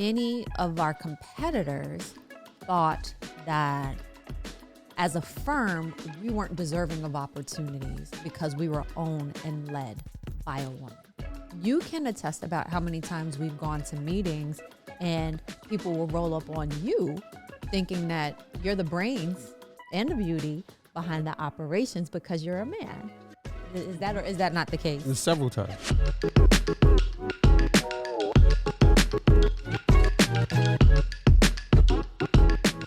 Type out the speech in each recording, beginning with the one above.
many of our competitors thought that as a firm, we weren't deserving of opportunities because we were owned and led by a woman. You can attest about how many times we've gone to meetings and people will roll up on you thinking that you're the brains and the beauty behind the operations because you're a man. Is that or is that not the case? Several times.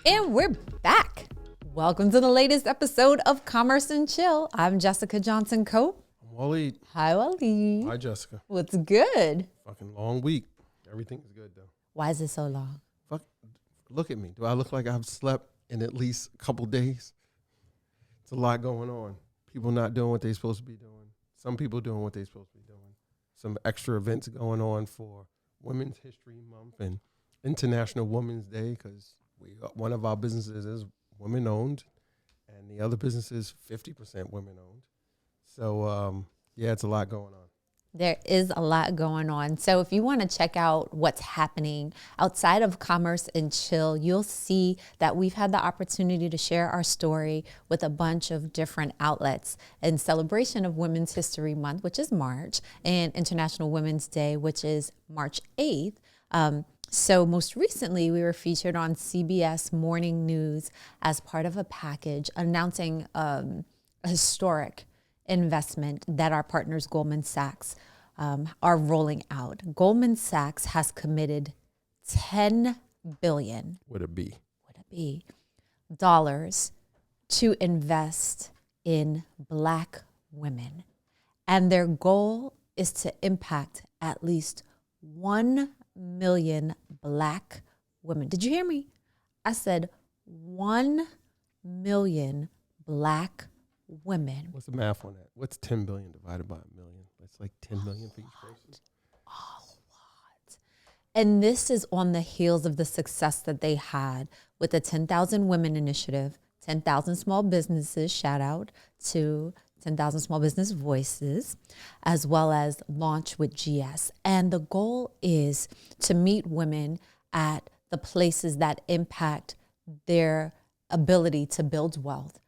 And we're back. Welcome to the latest episode of Commerce and Chill. I'm Jessica Johnson Cope. I'm Waleed. Hi, Waleed. Hi, Jessica. What's good? Fucking long week. Everything's good, though. Why is it so long? Look at me. Do I look like I've slept in at least a couple days? It's a lot going on. People not doing what they're supposed to be doing. Some people doing what they're supposed to be doing. Some extra events going on for Women's History Month and International Women's Day because one of our businesses is women-owned and the other business is 50% women-owned. So, yeah, it's a lot going on. There is a lot going on. So if you want to check out what's happening outside of Commerce and Chill, you'll see that we've had the opportunity to share our story with a bunch of different outlets in celebration of Women's History Month, which is March, and International Women's Day, which is March 8th. So most recently, we were featured on CBS Morning News as part of a package announcing a historic investment that our partners Goldman Sachs are rolling out. Goldman Sachs has committed $10 billion dollars to invest in Black women. And their goal is to impact at least 1 million Black women. Did you hear me? I said 1 million Black women. What's the math on that? What's 10 billion divided by a million? That's like 10 million for each person. A lot. And this is on the heels of the success that they had with the 10,000 Women Initiative, 10,000 small businesses, shout out to 10,000 Small Business Voices, as well as Launch with GS. And the goal is to meet women at the places that impact their ability to build wealth.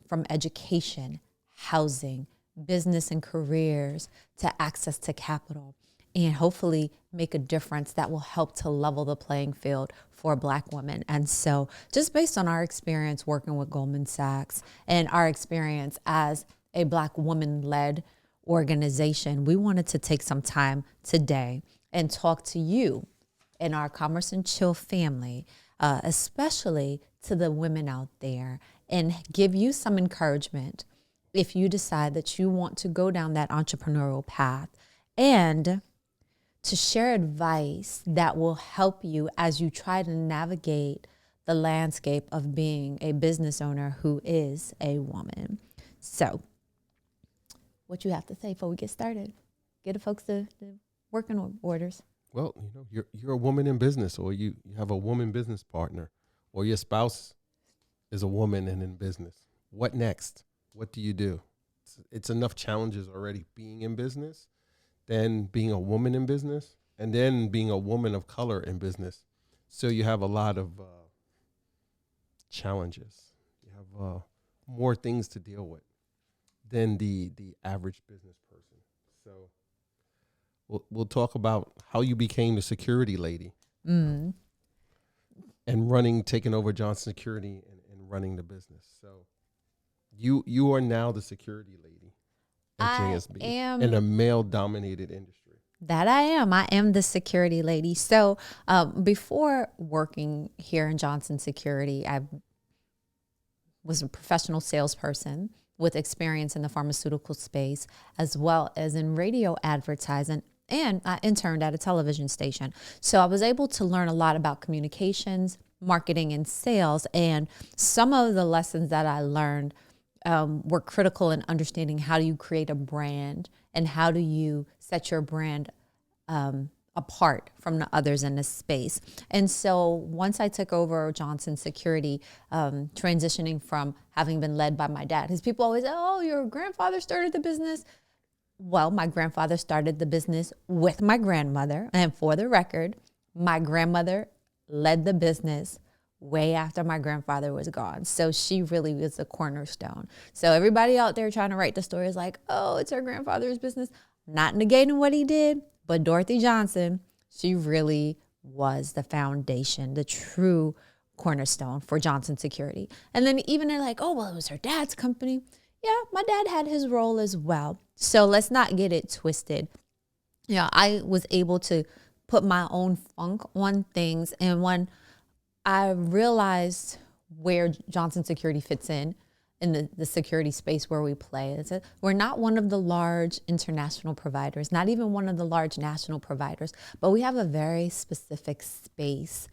From education, housing, business and careers, to access to capital, and hopefully make a difference that will help to level the playing field for Black women. And so just based on our experience working with Goldman Sachs and our experience as a Black woman-led organization, we wanted to take some time today and talk to you and our Commerce and Chill family, especially to the women out there, and give you some encouragement if you decide that you want to go down that entrepreneurial path, and to share advice that will help you as you try to navigate the landscape of being a business owner who is a woman. So what you have to say before we get started? Get the folks the working orders. Well, you're a woman in business, or you have a woman business partner, or your spouse is a woman and in business. What next? What do you do? It's enough challenges already being in business, then being a woman in business, and then being a woman of color in business. So you have a lot of challenges. You have more things to deal with than the average business person. So we'll talk about how you became the security lady and taking over Johnson Security and running the business. So you are now the security lady at JSB in a male-dominated industry. That I am. I am the security lady. So before working here in Johnson Security, I was a professional salesperson with experience in the pharmaceutical space, as well as in radio advertising, and I interned at a television station. So I was able to learn a lot about communications, marketing, and sales. And some of the lessons that I learned were critical in understanding how do you create a brand and how do you set your brand apart from the others in this space. And so once I took over Johnson Security, transitioning from having been led by my dad, his people always say, oh, your grandfather started the business. Well, my grandfather started the business with my grandmother. And for the record, My grandmother led the business way after my grandfather was gone. So she really was a cornerstone. So everybody out there trying to write the story is like, oh, it's her grandfather's business. Not negating what he did, but Dorothy Johnson, she really was the foundation, the true cornerstone for Johnson Security. And then even they're like, oh, well, it was her dad's company. Yeah, my dad had his role as well. So let's not get it twisted. I was able to put my own funk on things. And when I realized where Johnson Security fits in the security space where we play, is that we're not one of the large international providers, not even one of the large national providers, but we have a very specific space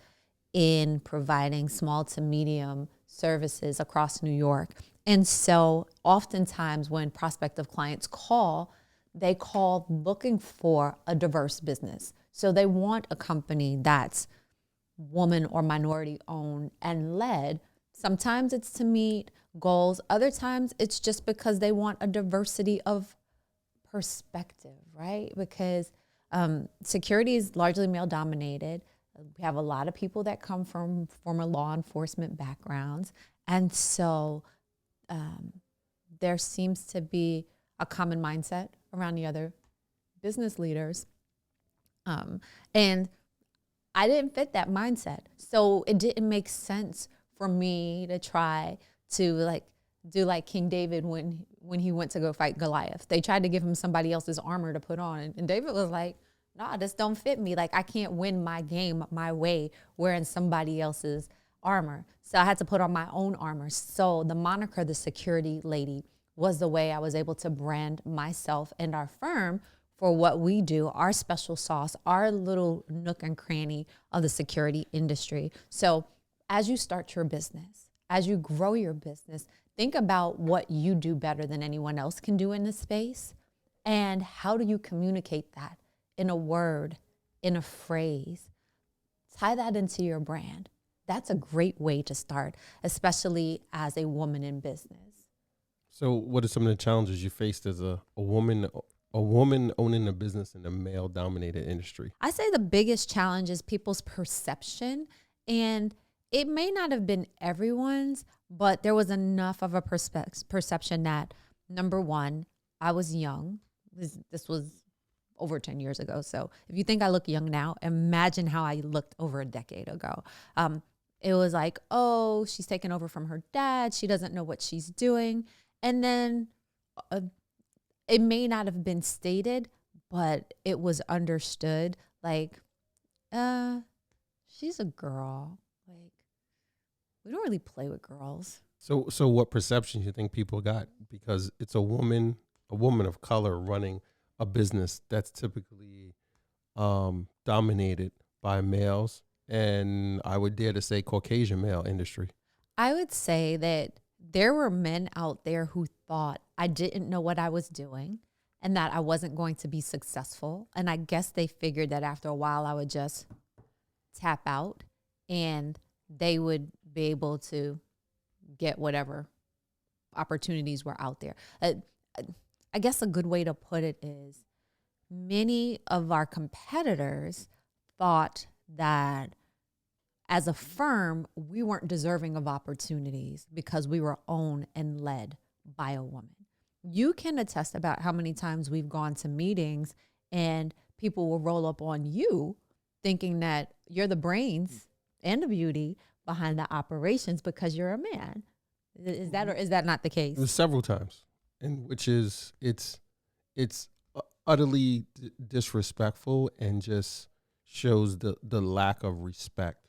in providing small to medium services across New York. And so oftentimes when prospective clients call, they call looking for a diverse business. So they want a company that's woman or minority owned and led. Sometimes it's to meet goals. Other times it's just because they want a diversity of perspective, right? Because security is largely male dominated. We have a lot of people that come from former law enforcement backgrounds. And so there seems to be a common mindset around the other business leaders. And I didn't fit that mindset. So it didn't make sense for me to try to do like King David when he went to go fight Goliath. They tried to give him somebody else's armor to put on. And David was like, nah, this don't fit me. Like, I can't win my game my way wearing somebody else's armor. So I had to put on my own armor. So the moniker, the security lady, was the way I was able to brand myself and our firm for what we do, our special sauce, our little nook and cranny of the security industry. So as you start your business, as you grow your business, think about what you do better than anyone else can do in this space. And how do you communicate that in a word, in a phrase? Tie that into your brand. That's a great way to start, especially as a woman in business. So what are some of the challenges you faced as a woman owning a business in a male-dominated industry? I say the biggest challenge is people's perception. And it may not have been everyone's, but there was enough of a perception that, number one, I was young. This was over 10 years ago. So if you think I look young now, imagine how I looked over a decade ago. It was like, oh, she's taken over from her dad. She doesn't know what she's doing. And then it may not have been stated, but it was understood. Like, she's a girl. Like, we don't really play with girls. So what perceptions you think people got? Because it's a woman of color running a business that's typically dominated by males, and I would dare to say Caucasian male industry. I would say that there were men out there who thought I didn't know what I was doing and that I wasn't going to be successful. And I guess they figured that after a while I would just tap out and they would be able to get whatever opportunities were out there. I guess a good way to put it is many of our competitors thought that as a firm, we weren't deserving of opportunities because we were owned and led by a woman. You can attest about how many times we've gone to meetings and people will roll up on you thinking that you're the brains and the beauty behind the operations because you're a man. Is that or is that not the case? Several times, and which is it's utterly disrespectful and just shows the lack of respect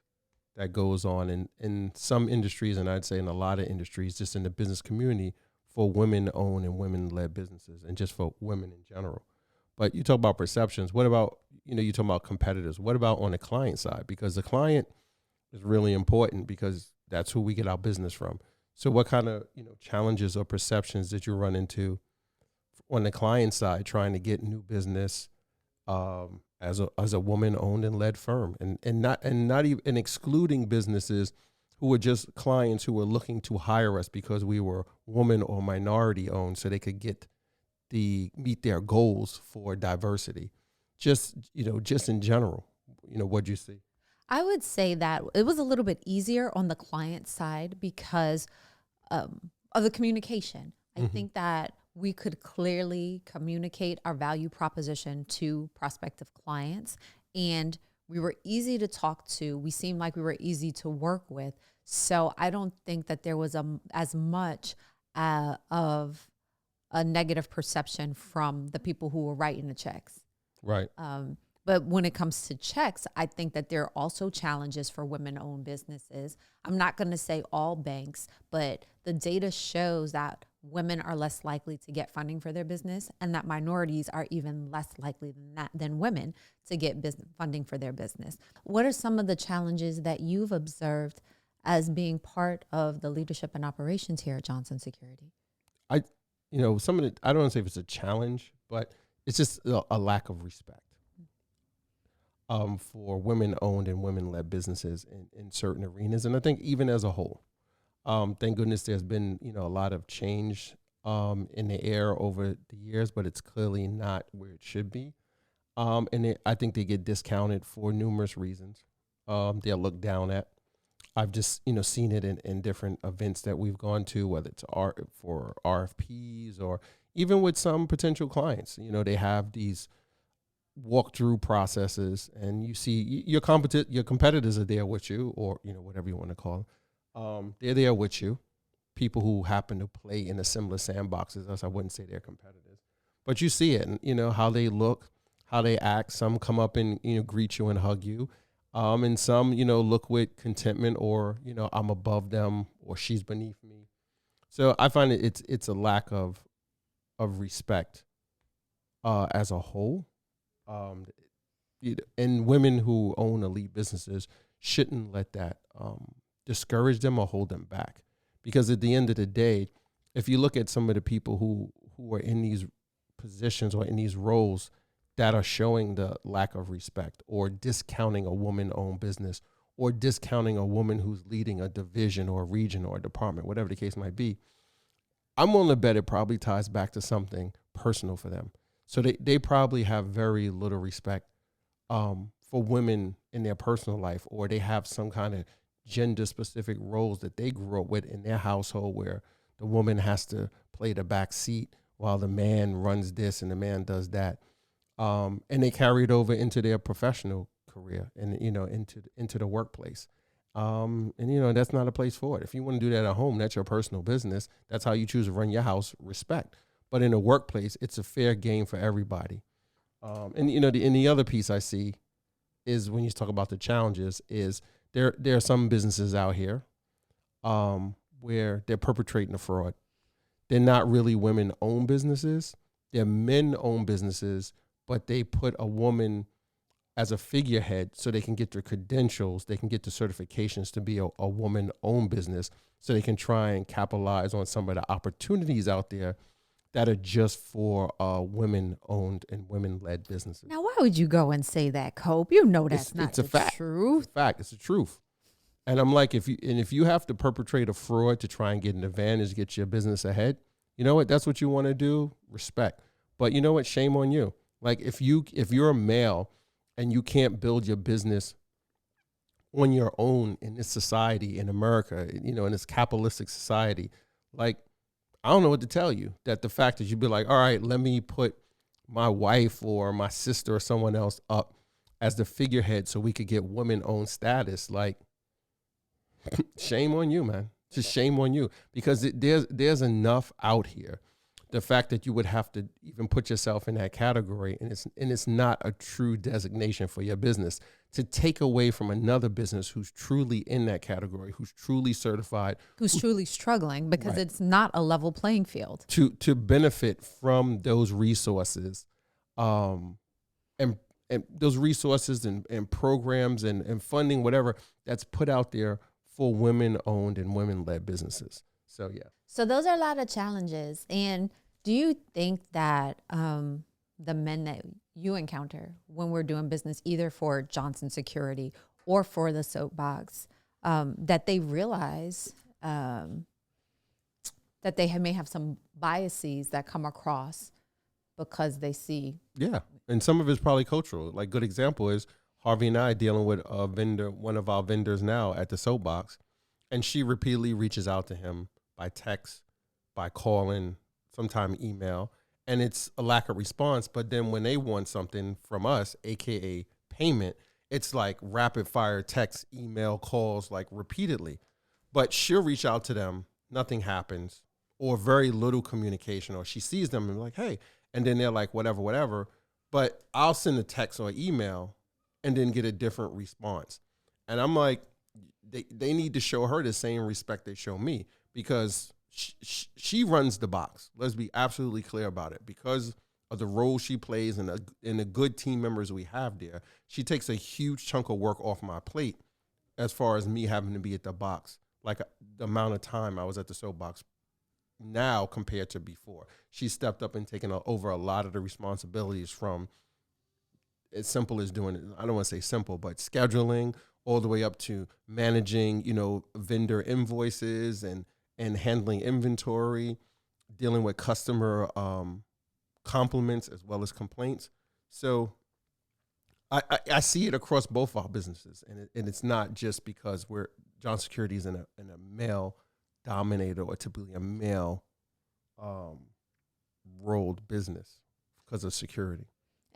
that goes on in some industries, and I'd say in a lot of industries, just in the business community, for women-owned and women-led businesses, and just for women in general. But you talk about perceptions. What about, you talk about competitors. What about on the client side? Because the client is really important because that's who we get our business from. So what kind of, challenges or perceptions did you run into on the client side trying to get new business as a woman-owned and led firm, and not even excluding businesses who were just clients who were looking to hire us because we were woman or minority owned, so they could meet their goals for diversity. Just in general, what'd you see? I would say that it was a little bit easier on the client side because of the communication. I think that we could clearly communicate our value proposition to prospective clients, and we were easy to talk to. We seemed like we were easy to work with. So I don't think that there was as much of a negative perception from the people who were writing the checks. Right. But when it comes to checks, I think that there are also challenges for women-owned businesses. I'm not going to say all banks, but the data shows that women are less likely to get funding for their business, and that minorities are even less likely than women to get funding for their business. What are some of the challenges that you've observed as being part of the leadership and operations here at Johnson Security? I don't want to say if it's a challenge, but it's just a lack of respect for women-owned and women-led businesses in certain arenas. And I think even as a whole, thank goodness there's been, a lot of change in the air over the years, but it's clearly not where it should be. I think they get discounted for numerous reasons. They're looked down at. I've just, seen it in different events that we've gone to, whether it's for RFPs or even with some potential clients. They have these walkthrough processes, and you see your competitors are there with you, or whatever you want to call them. They're there with you. People who happen to play in a similar sandbox as us. I wouldn't say they're competitors, but you see it, and how they look, how they act. Some come up and greet you and hug you. And some, look with contentment, or, I'm above them, or she's beneath me. So I find it's a lack of respect as a whole. And women who own elite businesses shouldn't let that discourage them or hold them back. Because at the end of the day, if you look at some of the people who are in these positions or in these roles that are showing the lack of respect, or discounting a woman-owned business, or discounting a woman who's leading a division or a region or a department, whatever the case might be, I'm willing to bet it probably ties back to something personal for them. So they probably have very little respect for women in their personal life, or they have some kind of gender-specific roles that they grew up with in their household, where the woman has to play the back seat while the man runs this and the man does that. And they carry it over into their professional career and, into the workplace. And that's not a place for it. If you want to do that at home, that's your personal business. That's how you choose to run your house, respect. But in a workplace, it's a fair game for everybody. And the other piece I see is, when you talk about the challenges, is there are some businesses out here where they're perpetrating a fraud. They're not really women-owned businesses. They're men-owned businesses, but they put a woman as a figurehead so they can get their credentials, they can get the certifications to be a woman-owned business, so they can try and capitalize on some of the opportunities out there that are just for women-owned and women-led businesses. Now, why would you go and say that, Cope? You know that's not the truth. It's a fact. It's the truth. And I'm like, if you have to perpetrate a fraud to try and get an advantage, get your business ahead, you know what? That's what you want to do. Respect. But you know what? Shame on you. Like, if you're a male and you can't build your business on your own in this society, in America, in this capitalistic society, like, I don't know what to tell you. That the fact that you'd be like, all right, let me put my wife or my sister or someone else up as the figurehead so we could get women-owned status. Like, shame on you, man. Just shame on you. Because there's enough out here. The fact that you would have to even put yourself in that category, and it's not a true designation for your business, to take away from another business who's truly in that category, who's truly certified, who's truly struggling, because it's not a level playing field, to benefit from those resources, and those resources and programs and funding, whatever that's put out there for women-owned and women-led businesses. So yeah. So those are a lot of challenges. And do you think that the men that you encounter when we're doing business, either for Johnson Security or for the Soapbox, that they realize that they may have some biases that come across because they see? Yeah. And some of it's probably cultural. Like, good example is Harvey and I are dealing with a vendor, one of our vendors now at the soapbox, and she repeatedly reaches out to him by text, by calling, sometime email, and it's a lack of response. But then when they want something from us, aka payment, it's like rapid fire text, email, calls, like repeatedly. But she'll reach out to them, nothing happens, or very little communication, or she sees them and like, hey, and then they're like, whatever, whatever. But I'll send a text or email and then get a different response. And I'm like, they need to show her the same respect they show me, because she runs the box. Let's be absolutely clear about it. Because of the role she plays and the good team members we have there, she takes a huge chunk of work off my plate as far as me having to be at the box. Like the amount of time I was at the soapbox now compared to before. She stepped up and taken over a lot of the responsibilities, from as simple as doing it. I don't want to say simple, but scheduling, all the way up to managing, vendor invoices and handling inventory, dealing with customer compliments as well as complaints. So I see it across both our businesses, and it's not just because John Security is in a male dominated, or typically a male rolled business because of security.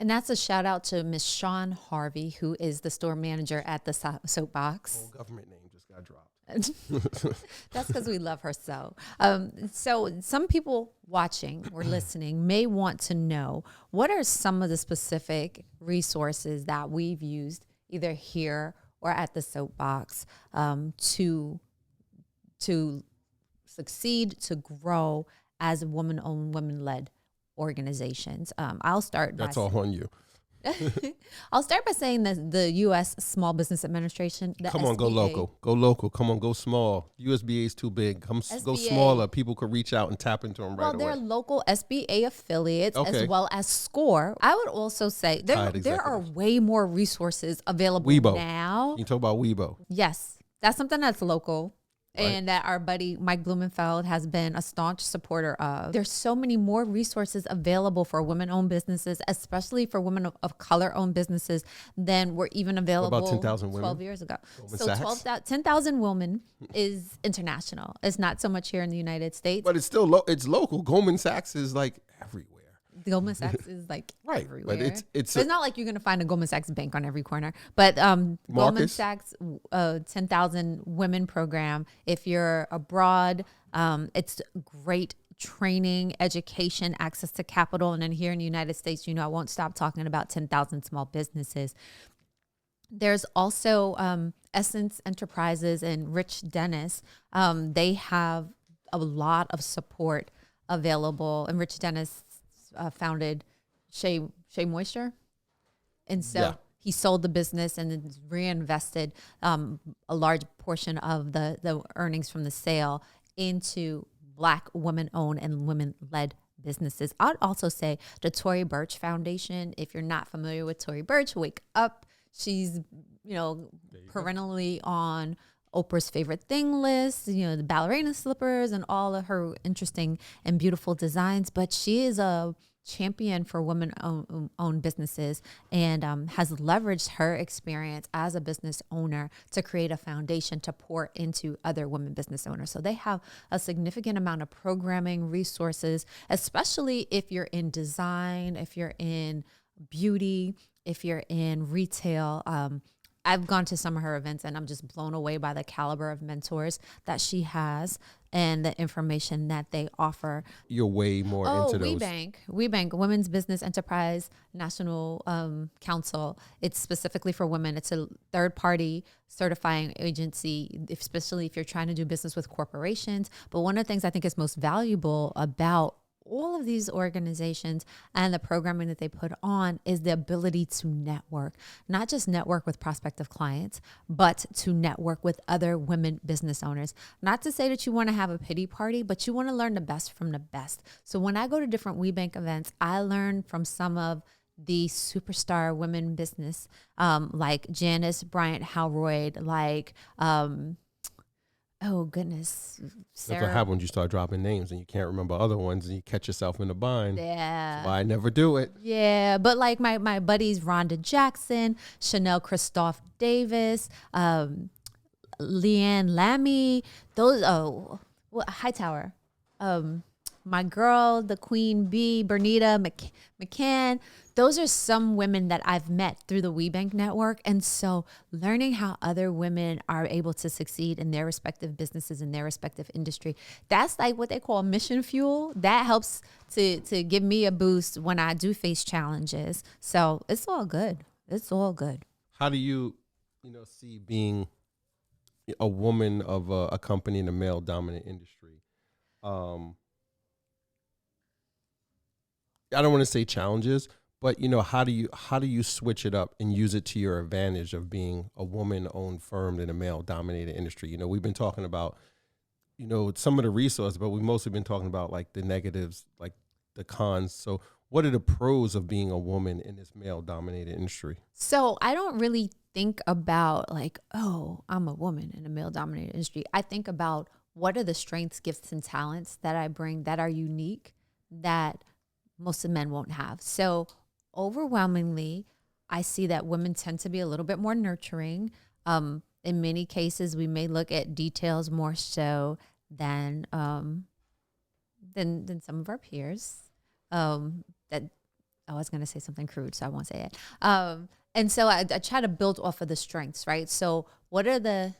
And that's a shout out to Miss Shawn Harvey, who is the store manager at the Soapbox. Whole government name just got dropped. That's because we love her so. So some people watching or listening may want to know, what are some of the specific resources that we've used either here or at the Soapbox to succeed, to grow as woman-owned, women-led organizations. I'll start. That's all on you. I'll start by saying that the U.S. Small Business Administration. Come on, go local. Go local. Come on, go small. USBA is too big. Go smaller. People could reach out and tap into them right away. Well, they're local SBA affiliates as well as SCORE. I would also say there are way more resources available now. You talk about Weibo. Yes, that's something that's local. Right. And that our buddy Mike Blumenfeld has been a staunch supporter of. There's so many more resources available for women-owned businesses, especially for women of color-owned businesses, than were even available about 10,000 women? 12 years ago. Goldman So 10,000 women is international. It's not so much here in the United States. But it's still it's local. Goldman Sachs is like everywhere. Goldman Sachs is like right, everywhere. But it's not like you're going to find a Goldman Sachs bank on every corner. But Goldman Sachs 10,000 Women program, if you're abroad, it's great training, education, access to capital. And then here in the United States, I won't stop talking about 10,000 small businesses. There's also Essence Enterprises and Rich Dennis. They have a lot of support available. And Rich Dennis founded Shea Moisture. And so he sold the business and then reinvested a large portion of the earnings from the sale into Black women-owned and women-led businesses. I'd also say the Tory Burch Foundation. If you're not familiar with Tory Burch, wake up. She's, perennially on Oprah's favorite thing list, the ballerina slippers and all of her interesting and beautiful designs. But she is a champion for women-owned businesses and has leveraged her experience as a business owner to create a foundation to pour into other women business owners. So they have a significant amount of programming resources, especially if you're in design, if you're in beauty, if you're in retail. I've gone to some of her events and I'm just blown away by the caliber of mentors that she has and the information that they offer. You're way more into those. WeBank, Women's Business Enterprise National Council. It's specifically for women. It's a third-party certifying agency, especially if you're trying to do business with corporations. But one of the things I think is most valuable about all of these organizations and the programming that they put on is the ability to network, not just network with prospective clients, but to network with other women business owners. Not to say that you want to have a pity party, but you want to learn the best from the best. So when I go to different WeBank events, I learn from some of the superstar women business, like Janice Bryant Howroyd, like Oh goodness, That's what Sarah. happens when you start dropping names and you can't remember other ones and you catch yourself in a bind. That's Yeah. why I never do it. Yeah, but like my buddies Rhonda Jackson, Chanel Christophe Davis, Leanne Lammy, those Hightower, my girl, the Queen Bee, Bernita McCann. Those are some women that I've met through the WeBank network. And so learning how other women are able to succeed in their respective businesses, in their respective industry, that's like what they call mission fuel. That helps to give me a boost when I do face challenges. So it's all good. It's all good. How do you, see being a woman of a company in a male dominant industry? Um, I don't want to say challenges, but how do you switch it up and use it to your advantage of being a woman-owned firm in a male-dominated industry? We've been talking about some of the resources, but we've mostly been talking about like the negatives, like the cons. So, what are the pros of being a woman in this male-dominated industry? So I don't really think about like, oh, I'm a woman in a male-dominated industry. I think about what are the strengths, gifts, and talents that I bring that are unique that most of men won't have. So overwhelmingly, I see that women tend to be a little bit more nurturing. In many cases, we may look at details more so than some of our peers. That I was going to say something crude, so I won't say it. And so I try to build off of the strengths, right? So what are the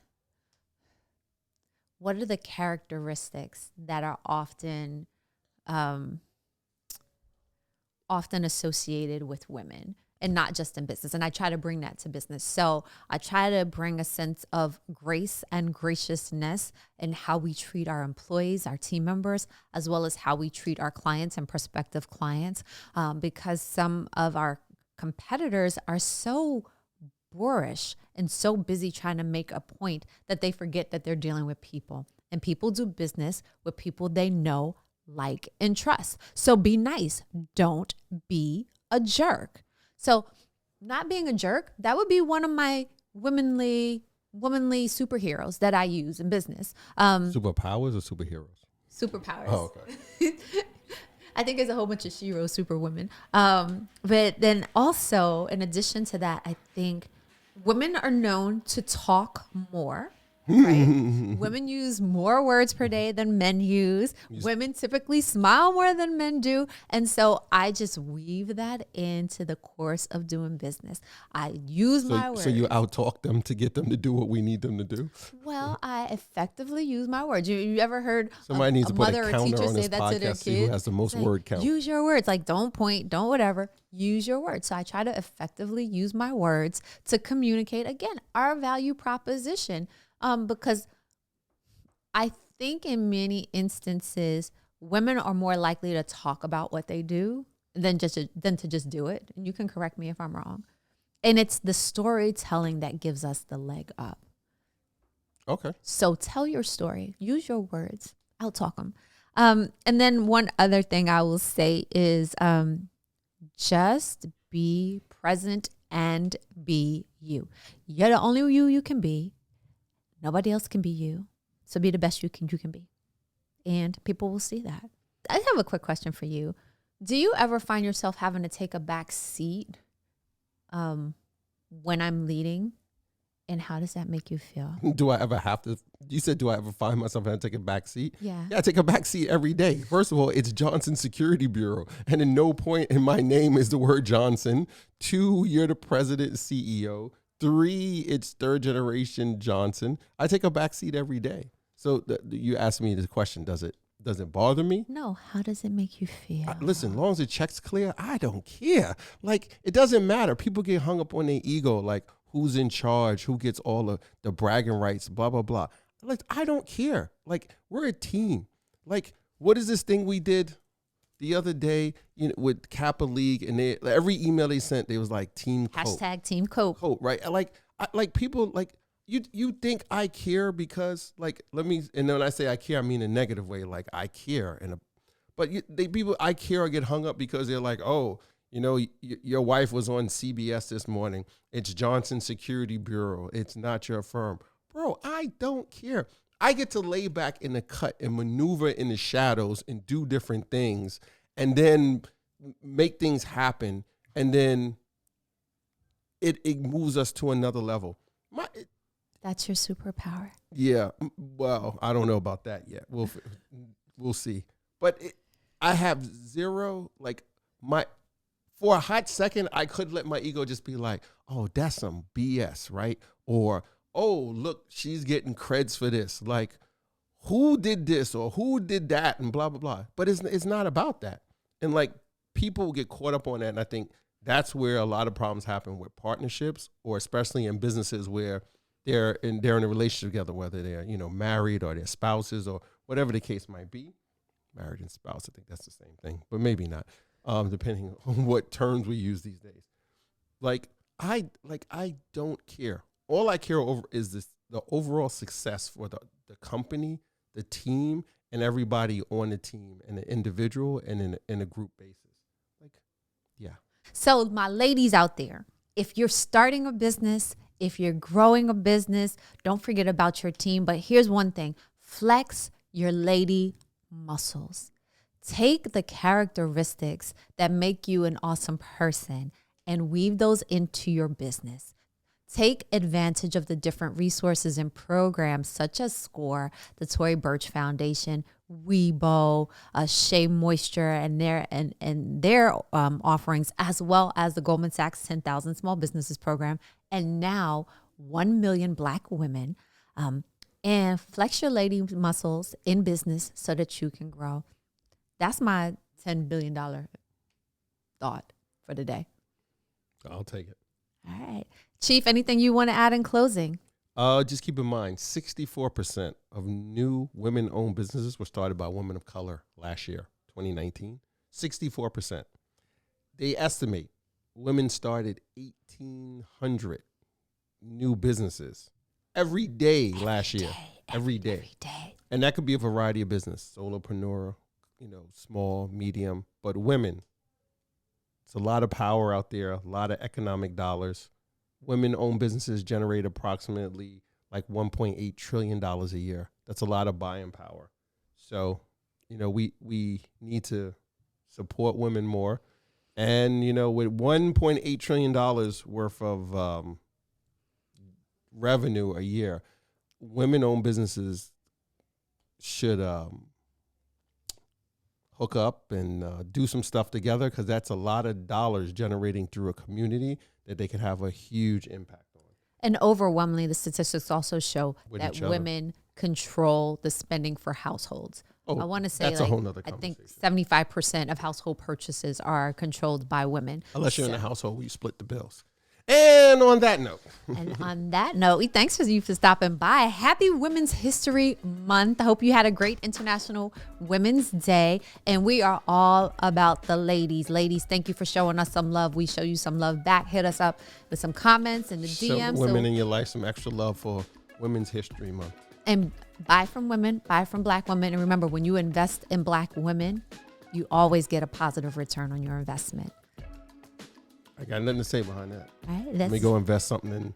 characteristics that are often associated with women and not just in business? And I try to bring that to business. So I try to bring a sense of grace and graciousness in how we treat our employees, our team members, as well as how we treat our clients and prospective clients, because some of our competitors are so boorish and so busy trying to make a point that they forget that they're dealing with people, and people do business with people they know, like, and trust. So be nice. Don't be a jerk. So not being a jerk, that would be one of my womanly superheroes that I use in business. Superpowers or superheroes? Superpowers. Oh, okay. I think there's a whole bunch of Shiro superwomen. But then also, in addition to that, I think women are known to talk more. Right? Women use more words per day than men use. Women typically smile more than men do. And so I just weave that into the course of doing business. I use my words. So you out-talk them to get them to do what we need them to do? Well, I effectively use my words. You ever heard somebody needs to put mother a or counter teacher on say this that to their podcast, see who kid? has the most Like, word count. use your words. Like, don't point, don't whatever. Use your words. So I try to effectively use my words to communicate, again, our value proposition. Because I think in many instances, women are more likely to talk about what they do than to just do it. And you can correct me if I'm wrong. And it's the storytelling that gives us the leg up. Okay. So tell your story. Use your words. I'll talk them. And then one other thing I will say is just be present and be you. You're the only you can be. Nobody else can be you. So be the best you can be. And people will see that. I have a quick question for you. Do you ever find yourself having to take a back seat when I'm leading? And how does that make you feel? Do I ever have to? You said, do I ever find myself having to take a back seat? Yeah. Yeah, I take a back seat every day. First of all, it's Johnson Security Bureau. And in no point in my name is the word Johnson. 2, you're the president and CEO. 3, it's third generation Johnson. I take a back seat every day. So you asked me the question, does it bother me? No, how does it make you feel? Listen, as long as the check's clear, I don't care. Like, it doesn't matter. People get hung up on their ego, like who's in charge, who gets all of the bragging rights, blah, blah, blah. Like, I don't care. Like, we're a team. Like, what is this thing we did the other day, with Kappa League, and every email they sent, they was like Team Coke. Hashtag Team Coke. Coke, right? Like people, like, you think I care because, like, and then when I say I care, I mean in a negative way, like I care. But people I care get hung up because they're like, oh, your wife was on CBS this morning. It's Johnson Security Bureau. It's not your firm. Bro, I don't care. I get to lay back in the cut and maneuver in the shadows and do different things and then make things happen. And then it moves us to another level. That's your superpower. Yeah. Well, I don't know about that yet. We'll see. But I have zero, like, for a hot second, I could let my ego just be like, oh, that's some BS, right? Or, oh, look, she's getting creds for this. Like, who did this or who did that and blah, blah, blah. But it's not about that. And, like, people get caught up on that. And I think that's where a lot of problems happen with partnerships, or especially in businesses where they're in a relationship together, whether they're, married or they're spouses or whatever the case might be. Married and spouse, I think that's the same thing, but maybe not, depending on what terms we use these days. I don't care. All I care over is the overall success for the company, the team, and everybody on the team, and the individual and in a group basis. Yeah. So my ladies out there, if you're starting a business, if you're growing a business, don't forget about your team. But here's one thing: flex your lady muscles. Take the characteristics that make you an awesome person and weave those into your business. Take advantage of the different resources and programs such as SCORE, the Tory Burch Foundation, Weibo, Shea Moisture, and their offerings, as well as the Goldman Sachs 10,000 Small Businesses Program, and now 1 million Black women. And flex your lady muscles in business so that you can grow. That's my $10 billion thought for the day. I'll take it. All right. Chief, anything you want to add in closing? Just keep in mind, 64% of new women-owned businesses were started by women of color last year, 2019. 64%. They estimate women started 1,800 new businesses every day last year. Every day. And that could be a variety of business, solopreneur, small, medium, but women. It's a lot of power out there, a lot of economic dollars. Women-owned businesses generate approximately like $1.8 trillion a year. That's a lot of buying power. So, we need to support women more. And, with $1.8 trillion worth of revenue a year, women-owned businesses should hook up and do some stuff together, because that's a lot of dollars generating through a community that they can have a huge impact on. And overwhelmingly, the statistics also show that women control the spending for households. I want to say that's a whole nother I conversation. think 75% of household purchases are controlled by women. Unless you're in a household where you split the bills. And on that note, thanks for you for stopping by. Happy Women's History Month. I hope you had a great International Women's Day. And we are all about the ladies. Ladies, thank you for showing us some love. We show you some love back. Hit us up with some comments in the DMs. Show women in your life some extra love for Women's History Month. And buy from women, buy from Black women. And remember, when you invest in Black women, you always get a positive return on your investment. I got nothing to say behind that. All right, let me go invest something in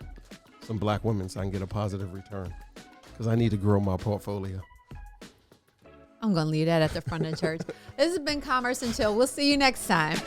some Black women so I can get a positive return, because I need to grow my portfolio. I'm going to leave that at the front of the church. This has been Commerce and Chill. We'll see you next time.